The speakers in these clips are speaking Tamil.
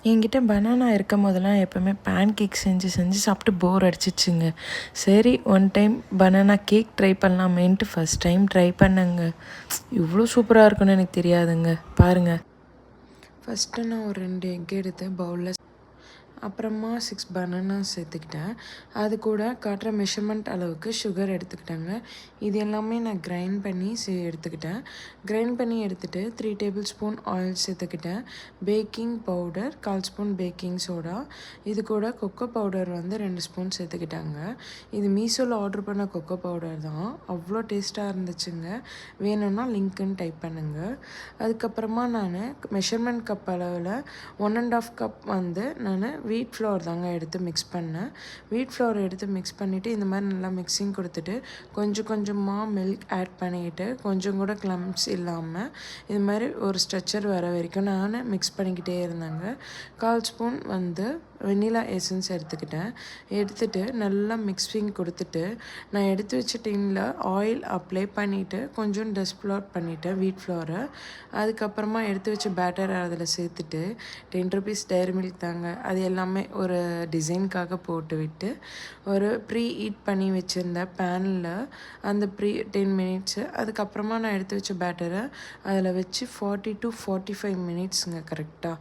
என்கிட்ட பனானா இருக்கும் போதெல்லாம் எப்போவுமே பேன் கேக் செஞ்சு செஞ்சு சாப்பிட்டு போர் அடிச்சிச்சுங்க. சரி one time banana cake try பண்ணலாமேன்ட்டு ஃபஸ்ட் டைம் ட்ரை பண்ணேங்க. இவ்வளோ சூப்பராக இருக்குன்னு எனக்கு தெரியாதுங்க. பாருங்கள், ஃபஸ்ட்டு நான் ஒரு 2 எக் எடுத்து பவுலில், அப்புறமா 6 பனானா சேர்த்துக்கிட்டேன். அது கூட காட்டுற மெஷர்மெண்ட் அளவுக்கு சுகர் எடுத்துக்கிட்டேங்க. இது எல்லாமே நான் கிரைண்ட் பண்ணி எடுத்துக்கிட்டேன். கிரைண்ட் பண்ணி எடுத்துகிட்டு 3 டேபிள் ஸ்பூன் ஆயில் சேர்த்துக்கிட்டேன். Baking powder 1/4 spoon, baking soda, இது கூட கொக்கோ பவுடர் வந்து 2 ஸ்பூன் சேர்த்துக்கிட்டாங்க. இது மீஷோவில் ஆர்டர் பண்ண கொக்கோ பவுடர் தான். அவ்வளோ டேஸ்ட்டாக இருந்துச்சுங்க. வேணும்னா லிங்க்குன்னு டைப் பண்ணுங்கள். அதுக்கப்புறமா நான் மெஷர்மெண்ட் கப் அளவில் 1.5 கப் வந்து நான் வீட் ஃப்ளோர் தாங்க எடுத்து மிக்ஸ் பண்ணேன். வீட் ஃப்ளோர் எடுத்து மிக்ஸ் பண்ணிவிட்டு இந்த மாதிரி நல்லா மிக்ஸிங் கொடுத்துட்டு கொஞ்சம் கொஞ்சமாக மில்க் ஆட் பண்ணிக்கிட்டு கொஞ்சம் கூட க்ளம்ப்ஸ் இல்லாமல் இது மாதிரி ஒரு ஸ்ட்ரக்சர் வர வரைக்கும் நான் மிக்ஸ் பண்ணிக்கிட்டே இருந்தேங்க. 1/4 ஸ்பூன் வந்து வெண்ணிலா எசன்ஸ் எடுத்துகிட்டு நல்லா மிக்ஸிங் கொடுத்துட்டு நான் எடுத்து வச்ச டின்னில் ஆயில் அப்ளை பண்ணிவிட்டு கொஞ்சம் டஸ்ட் ஃப்ளோர் பண்ணிவிட்டேன் வீட் ஃப்ளோரை. அதுக்கப்புறமா எடுத்து வச்ச பேட்டர் அதில் சேர்த்துட்டு 10 ருபீஸ் டைரி மில்க் தாங்க, அது எல்லாமே ஒரு டிசைனுக்காக போட்டு விட்டு ஒரு ப்ரீ ஹீட் பண்ணி வச்சுருந்த பேனில் அந்த 10 மினிட்ஸு, அதுக்கப்புறமா நான் எடுத்து வச்ச பேட்டரை அதில் வச்சு 40 to 45 மினிட்ஸுங்க கரெக்டாக.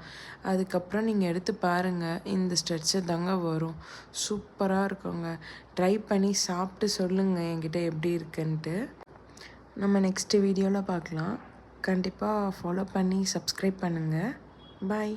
அதுக்கப்புறம் நீங்கள் எடுத்து பாருங்கள், இந்த ஸ்ட்ரக்சர் தாங்க வரும். சூப்பராக இருக்குங்க. ட்ரை பண்ணி சாப்பிட்டு சொல்லுங்கள் என்கிட்ட எப்படி இருக்குன்ட்டு. நம்ம நெக்ஸ்ட்டு வீடியோவில் பார்க்கலாம். கண்டிப்பாக ஃபாலோ பண்ணி சப்ஸ்கிரைப் பண்ணுங்கள். பாய்.